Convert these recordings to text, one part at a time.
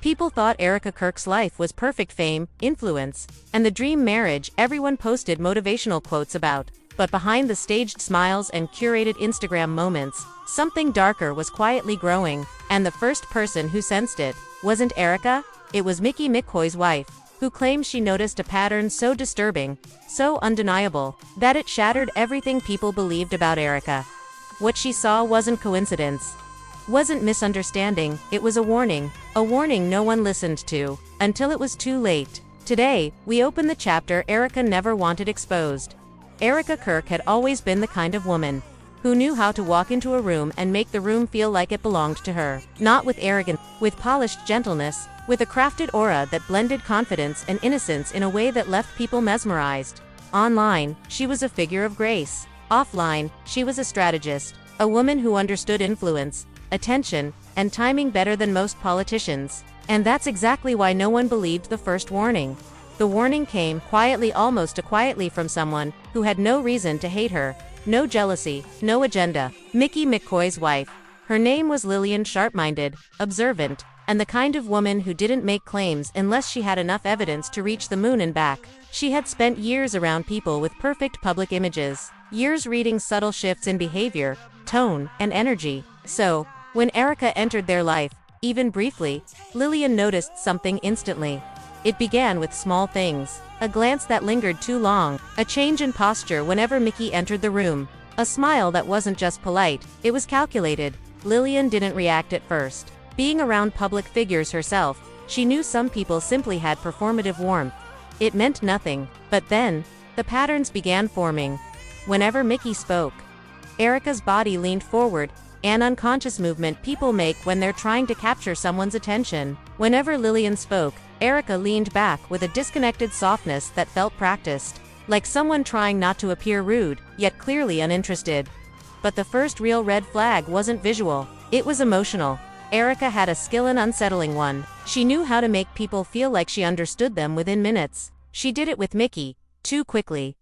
People thought Erika Kirk's life was perfect: fame, influence, and the dream marriage everyone posted motivational quotes about. But behind the staged smiles and curated Instagram moments, something darker was quietly growing, and the first person who sensed it wasn't Erika, it was Micky McCoy's wife, who claimed she noticed a pattern so disturbing, so undeniable, that it shattered everything people believed about Erika. What she saw wasn't coincidence, wasn't misunderstanding, it was a warning no one listened to, until it was too late. Today, we open the chapter Erika never wanted exposed. Erika Kirk had always been the kind of woman who knew how to walk into a room and make the room feel like it belonged to her. Not with arrogance, with polished gentleness, with a crafted aura that blended confidence and innocence in a way that left people mesmerized. Online, she was a figure of grace. Offline, she was a strategist, a woman who understood influence, attention, and timing better than most politicians. And that's exactly why no one believed the first warning. The warning came quietly, almost too quietly, from someone who had no reason to hate her, no jealousy, no agenda. Micky McCoy's wife. Her name was Lillian, sharp-minded, observant, and the kind of woman who didn't make claims unless she had enough evidence to reach the moon and back. She had spent years around people with perfect public images, years reading subtle shifts in behavior, tone, and energy. So, when Erika entered their life, even briefly, Lillian noticed something instantly. It began with small things. A glance that lingered too long, a change in posture whenever Micky entered the room, a smile that wasn't just polite, it was calculated. Lillian didn't react at first. Being around public figures herself, she knew some people simply had performative warmth. It meant nothing, but then, the patterns began forming. Whenever Micky spoke, Erika's body leaned forward, an unconscious movement people make when they're trying to capture someone's attention. Whenever Lillian spoke, Erika leaned back with a disconnected softness that felt practiced, like someone trying not to appear rude, yet clearly uninterested. But the first real red flag wasn't visual, it was emotional. Erika had a skill, an unsettling one. She knew how to make people feel like she understood them within minutes. She did it with Micky, too quickly.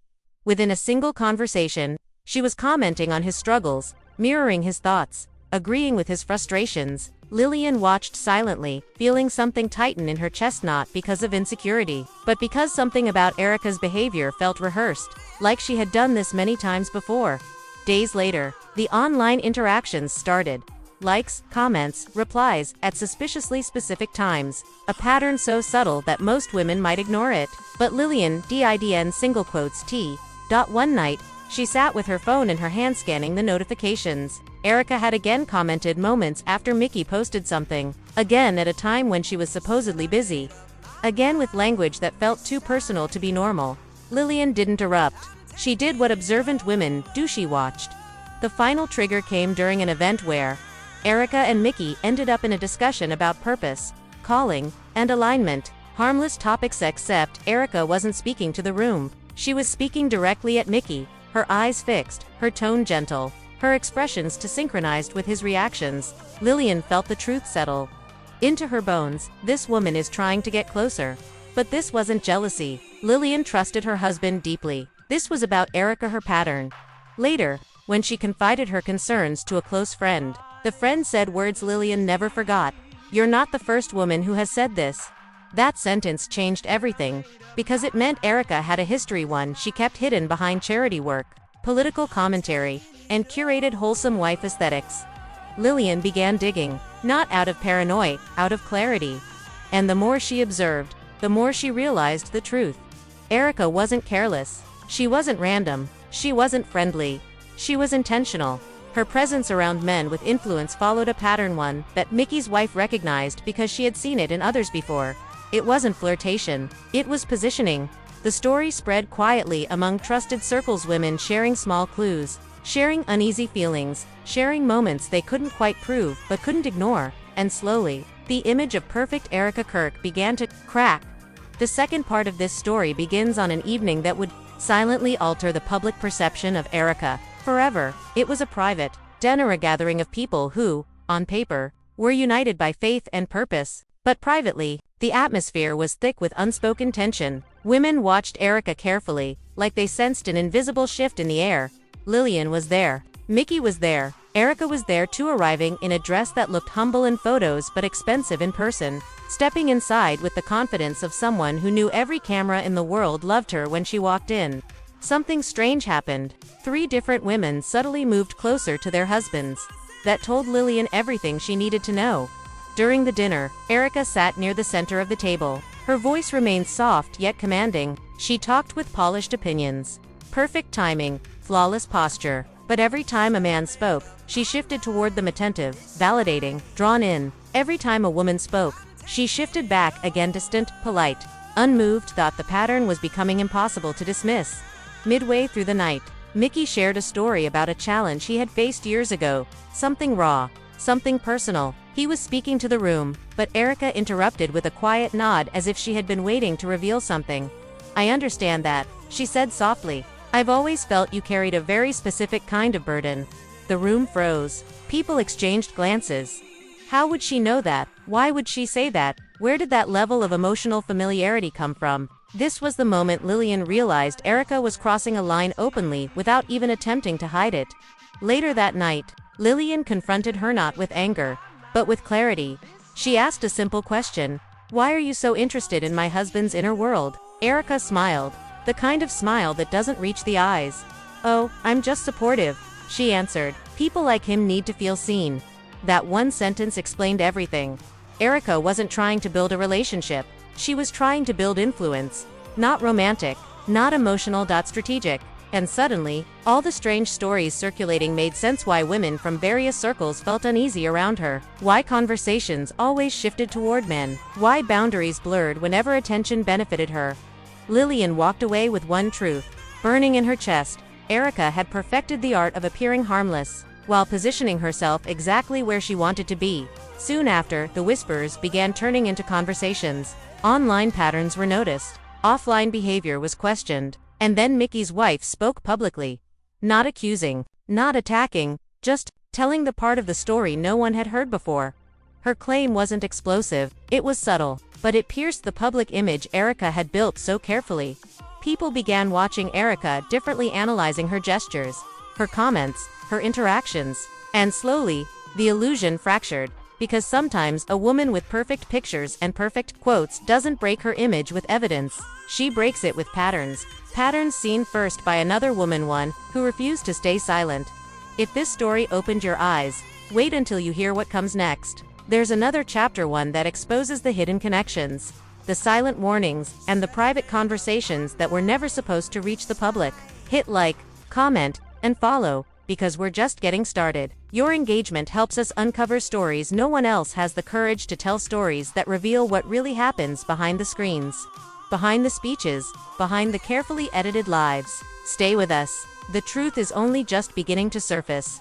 Within a single conversation, she was commenting on his struggles, mirroring his thoughts, agreeing with his frustrations. Lillian watched silently, feeling something tighten in her chest, not because of insecurity, but because something about Erika's behavior felt rehearsed, like she had done this many times before. Days later, the online interactions started. Likes, comments, replies, at suspiciously specific times, a pattern so subtle that most women might ignore it. But Lillian didn't. One night, she sat with her phone in her hand scanning the notifications. Erika had again commented moments after Micky posted something, again at a time when she was supposedly busy, again with language that felt too personal to be normal. Lillian didn't erupt. She did what observant women do, she watched. The final trigger came during an event where Erika and Micky ended up in a discussion about purpose, calling, and alignment. Harmless topics, except Erika wasn't speaking to the room. She was speaking directly at Micky, her eyes fixed, her tone gentle, her expressions too synchronized with his reactions. Lillian felt the truth settle into her bones. This woman is trying to get closer. But this wasn't jealousy. Lillian trusted her husband deeply. This was about Erika, her pattern. Later, when she confided her concerns to a close friend, the friend said words Lillian never forgot. "You're not the first woman who has said this." That sentence changed everything, because it meant Erika had a history, one she kept hidden behind charity work, political commentary, and curated wholesome wife aesthetics. Lillian began digging, not out of paranoia, out of clarity. And the more she observed, the more she realized the truth. Erika wasn't careless. She wasn't random. She wasn't friendly. She was intentional. Her presence around men with influence followed a pattern, one that Micky's wife recognized because she had seen it in others before. It wasn't flirtation. It was positioning. The story spread quietly among trusted circles, women sharing small clues, sharing uneasy feelings, sharing moments they couldn't quite prove but couldn't ignore. And slowly, the image of perfect Erika Kirk began to crack. The second part of this story begins on an evening that would silently alter the public perception of Erika forever. It was a private dinner, a gathering of people who, on paper, were united by faith and purpose. But privately, the atmosphere was thick with unspoken tension. Women watched Erika carefully, like they sensed an invisible shift in the air. Lillian was there. Micky was there. Erika was there too, arriving in a dress that looked humble in photos but expensive in person, stepping inside with the confidence of someone who knew every camera in the world loved her when she walked in. Something strange happened. 3 different women subtly moved closer to their husbands. That told Lillian everything she needed to know. During the dinner, Erika sat near the center of the table. Her voice remained soft yet commanding. She talked with polished opinions. Perfect timing, flawless posture. But every time a man spoke, she shifted toward them, attentive, validating, drawn in. Every time a woman spoke, she shifted back, again distant, polite, unmoved. Thought the pattern was becoming impossible to dismiss. Midway through the night, Micky shared a story about a challenge he had faced years ago. Something raw, something personal. He was speaking to the room, but Erika interrupted with a quiet nod, as if she had been waiting to reveal something. "I understand that," she said softly. "I've always felt you carried a very specific kind of burden." The room froze. People exchanged glances. How would she know that? Why would she say that? Where did that level of emotional familiarity come from? This was the moment Lillian realized Erika was crossing a line openly, without even attempting to hide it. Later that night, Lillian confronted her not with anger, but with clarity. She asked a simple question: "Why are you so interested in my husband's inner world?" Erika smiled, the kind of smile that doesn't reach the eyes. "Oh, I'm just supportive," she answered. "People like him need to feel seen." That one sentence explained everything. Erika wasn't trying to build a relationship. She was trying to build influence. Not romantic, not emotional, strategic. And suddenly, all the strange stories circulating made sense: why women from various circles felt uneasy around her, why conversations always shifted toward men, why boundaries blurred whenever attention benefited her. Lillian walked away with one truth burning in her chest: Erika had perfected the art of appearing harmless, while positioning herself exactly where she wanted to be. Soon after, the whispers began turning into conversations. Online patterns were noticed. Offline behavior was questioned. And then Micky's wife spoke publicly. Not accusing, not attacking, just telling the part of the story no one had heard before. Her claim wasn't explosive, it was subtle, but it pierced the public image Erika had built so carefully. People began watching Erika differently, analyzing her gestures, her comments, her interactions. And slowly, the illusion fractured. Because sometimes a woman with perfect pictures and perfect quotes doesn't break her image with evidence. She breaks it with patterns. Patterns seen first by another woman, one who refused to stay silent. If this story opened your eyes, wait until you hear what comes next. There's another chapter, one that exposes the hidden connections, the silent warnings, and the private conversations that were never supposed to reach the public. Hit like, comment, and follow, because we're just getting started. Your engagement helps us uncover stories no one else has the courage to tell, stories that reveal what really happens behind the screens, behind the speeches, behind the carefully edited lives. Stay with us. The truth is only just beginning to surface.